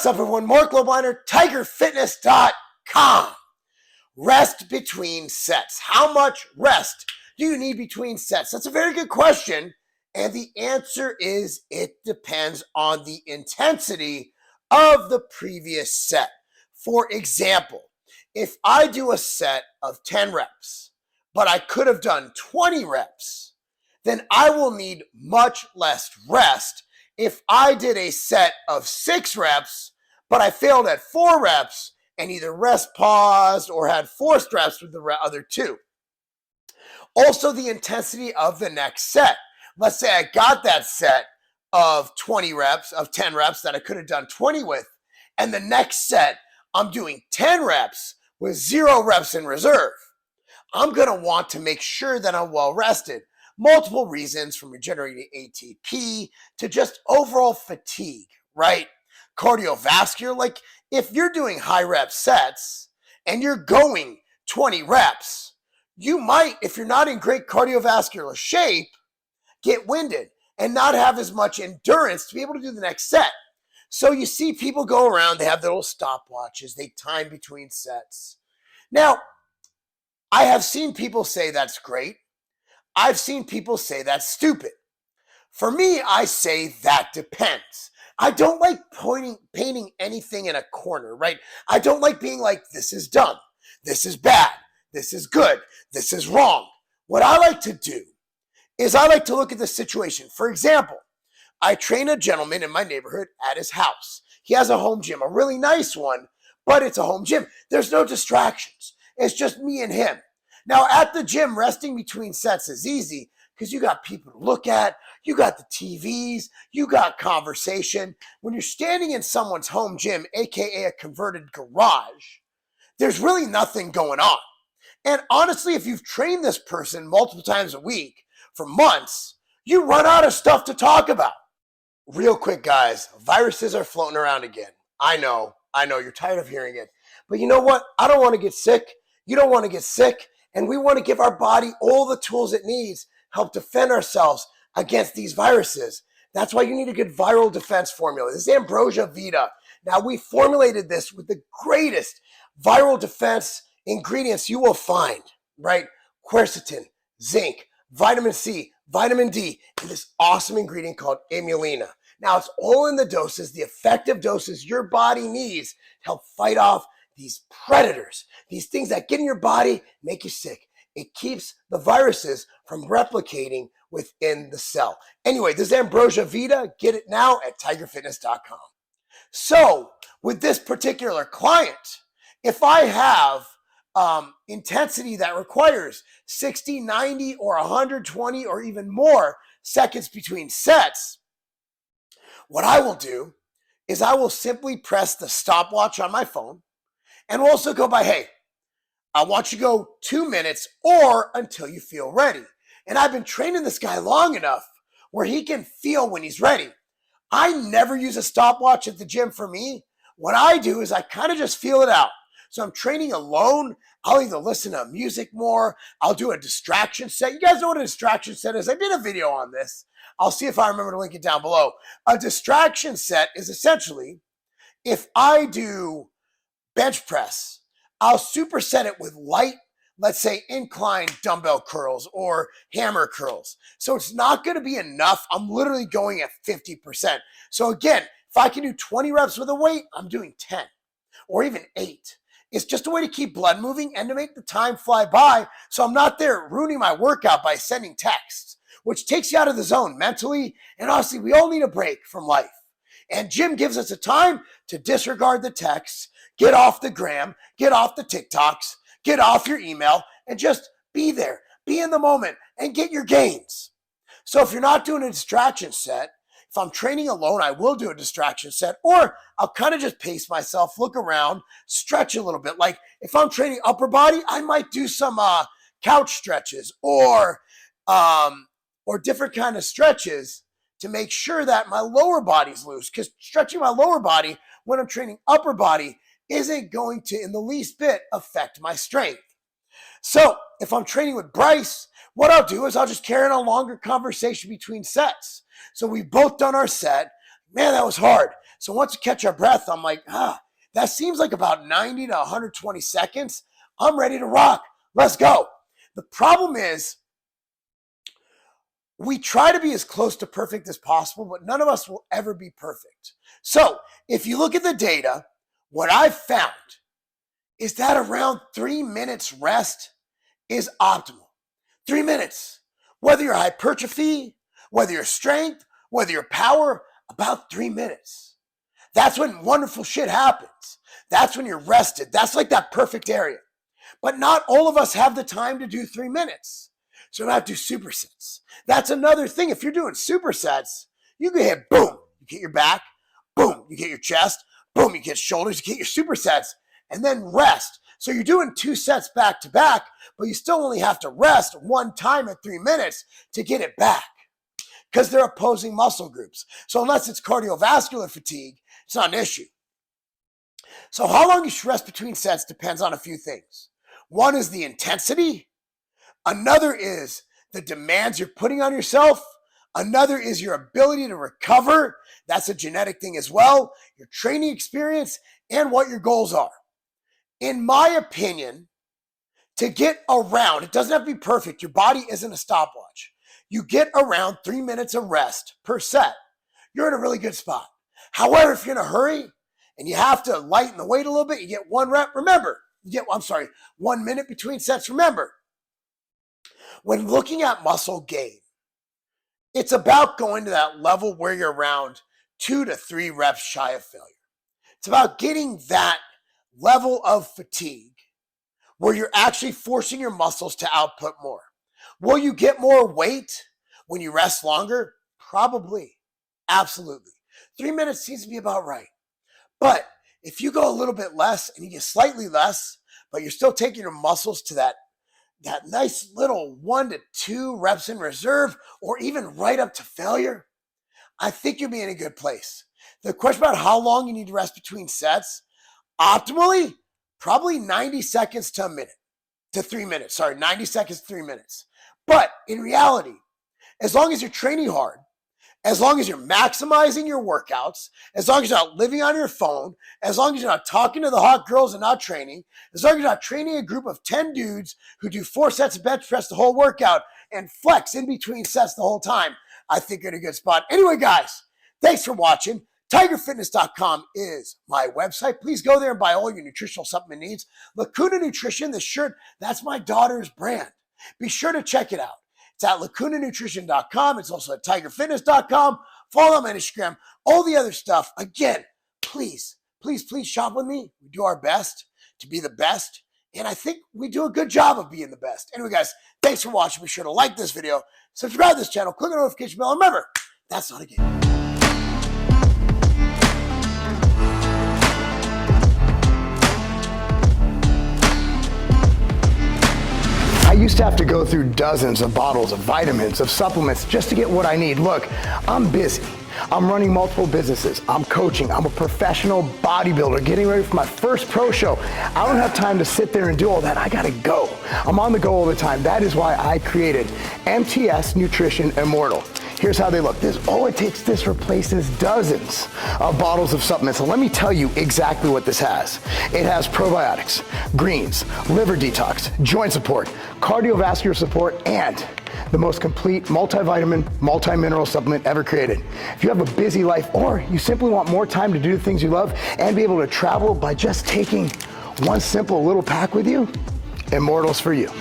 What's up, everyone? Marc Lobliner, tigerfitness.com. Rest between sets. How much rest do you need between sets? That's a very good question. And the answer is it depends on the intensity of the previous set. For example, if I do a set of 10 reps, but I could have done 20 reps, then I will need much less rest if I did a set of 6 reps, but I failed at 4 reps and either rest paused or had forced reps with the other 2. Also, the intensity of the next set. Let's say I got that set of 20 reps, of 10 reps that I could have done 20 with, and the next set I'm doing 10 reps with 0 reps in reserve. I'm going to want to make sure that I'm well rested. Multiple reasons, from regenerating ATP to just overall fatigue, right? Cardiovascular, like if you're doing high rep sets and you're going 20 reps, you might, if you're not in great cardiovascular shape, get winded and not have as much endurance to be able to do the next set. So you see people go around, they have their little stopwatches, they time between sets. Now, I have seen people say that's great. I've seen people say that's stupid. For me, I say that depends. I don't like painting anything in a corner, right? I don't like being like, this is dumb, this is bad, this is good, this is wrong. What I like to do is I like to look at the situation. For example, I train a gentleman in my neighborhood at his house. He has a home gym, a really nice one, but it's a home gym. There's no distractions. It's just me and him. Now, at the gym, resting between sets is easy because you got people to look at, you got the TVs, you got conversation. When you're standing in someone's home gym, aka a converted garage, there's really nothing going on. And honestly, if you've trained this person multiple times a week for months, you run out of stuff to talk about. Real quick, guys, viruses are floating around again. I know, you're tired of hearing it. But you know what? I don't want to get sick. You don't want to get sick. And we want to give our body all the tools it needs, help defend ourselves against these viruses. That's why you need a good viral defense formula. This is Ambrosia Vita. Now, we formulated this with the greatest viral defense ingredients you will find, right? Quercetin, zinc, vitamin C, vitamin D, and this awesome ingredient called inulina. Now, it's all in the doses, the effective doses your body needs to help fight off these predators, these things that get in your body, make you sick. It keeps the viruses from replicating within the cell. Anyway, this is Ambrosia Vita. Get it now at tigerfitness.com. So with this particular client, if I have intensity that requires 60, 90, or 120 or even more seconds between sets, what I will do is I will simply press the stopwatch on my phone and we'll also go by, hey, I want you to go 2 minutes or until you feel ready. And I've been training this guy long enough where he can feel when he's ready. I never use a stopwatch at the gym for me. What I do is I kind of just feel it out. So I'm training alone. I'll either listen to music more. I'll do a distraction set. You guys know what a distraction set is? I did a video on this. I'll see if I remember to link it down below. A distraction set is essentially, if I do bench press, I'll superset it with light, let's say incline dumbbell curls or hammer curls. So it's not going to be enough. I'm literally going at 50%. So again, if I can do 20 reps with a weight, I'm doing 10 or even 8. It's just a way to keep blood moving and to make the time fly by. So I'm not there ruining my workout by sending texts, which takes you out of the zone mentally. And honestly, we all need a break from life. And gym gives us a time to disregard the texts, get off the gram, get off the TikToks, get off your email, and just be there, be in the moment, and get your gains. So if you're not doing a distraction set, if I'm training alone, I will do a distraction set, or I'll kind of just pace myself, look around, stretch a little bit. Like if I'm training upper body, I might do some couch stretches or different kind of stretches to make sure that my lower body's loose, because stretching my lower body when I'm training upper body isn't going to, in the least bit, affect my strength. So if I'm training with Bryce, what I'll do is I'll just carry on a longer conversation between sets. So we've both done our set. Man, that was hard. So once we catch our breath, I'm like, that seems like about 90 to 120 seconds. I'm ready to rock. Let's go. The problem is we try to be as close to perfect as possible, but none of us will ever be perfect. So if you look at the data, what I've found is that around 3 minutes rest is optimal. 3 minutes. Whether you're hypertrophy, whether you're strength, whether you're power, about 3 minutes. That's when wonderful shit happens. That's when you're rested. That's like that perfect area. But not all of us have the time to do 3 minutes. So you don't have to do supersets. That's another thing. If you're doing supersets, you can hit boom, you get your back, boom, you get your chest, boom, you get shoulders, you get your supersets, and then rest. So you're doing 2 sets back to back, but you still only have to rest one time at 3 minutes to get it back because they're opposing muscle groups. So unless it's cardiovascular fatigue, it's not an issue. So how long you should rest between sets depends on a few things. One is the intensity. Another is the demands you're putting on yourself. Another is your ability to recover. That's a genetic thing as well. Your training experience and what your goals are. In my opinion, to get around, it doesn't have to be perfect. Your body isn't a stopwatch. You get around 3 minutes of rest per set. You're in a really good spot. However, if you're in a hurry and you have to lighten the weight a little bit, you get 1 rep. Remember, 1 minute between sets. Remember, when looking at muscle gain, it's about going to that level where you're around 2 to 3 reps shy of failure. It's about getting that level of fatigue where you're actually forcing your muscles to output more. Will you get more weight when you rest longer? Probably. Absolutely. 3 minutes seems to be about right. But if you go a little bit less and you get slightly less, but you're still taking your muscles to that nice little 1 to 2 reps in reserve, or even right up to failure, I think you'll be in a good place. The question about how long you need to rest between sets, optimally, probably 90 seconds to 3 minutes. 90 seconds to 3 minutes. But in reality, as long as you're training hard, as long as you're maximizing your workouts, as long as you're not living on your phone, as long as you're not talking to the hot girls and not training, as long as you're not training a group of 10 dudes who do 4 sets of bench press the whole workout and flex in between sets the whole time, I think you're in a good spot. Anyway, guys, thanks for watching. tigerfitness.com is my website. Please go there and buy all your nutritional supplement needs. Lacuna Nutrition, the shirt, that's my daughter's brand. Be sure to check it out. It's at lacunanutrition.com. It's also at tigerfitness.com. Follow them on Instagram. All the other stuff. Again, please shop with me. We do our best to be the best. And I think we do a good job of being the best. Anyway, guys, thanks for watching. Be sure to like this video, subscribe to this channel, click on the notification bell. Remember, that's not a game. I used to have to go through dozens of bottles of vitamins, of supplements, just to get what I need. Look, I'm busy. I'm running multiple businesses. I'm coaching. I'm a professional bodybuilder getting ready for my first pro show. I don't have time to sit there and do all that. I gotta go. I'm on the go all the time. That is why I created MTS Nutrition Immortal. Here's how they look. This replaces dozens of bottles of supplements. So let me tell you exactly what this has. It has probiotics, greens, liver detox, joint support, cardiovascular support, and the most complete multivitamin, multi-mineral supplement ever created. If you have a busy life or you simply want more time to do the things you love and be able to travel by just taking one simple little pack with you, Immortal's for you.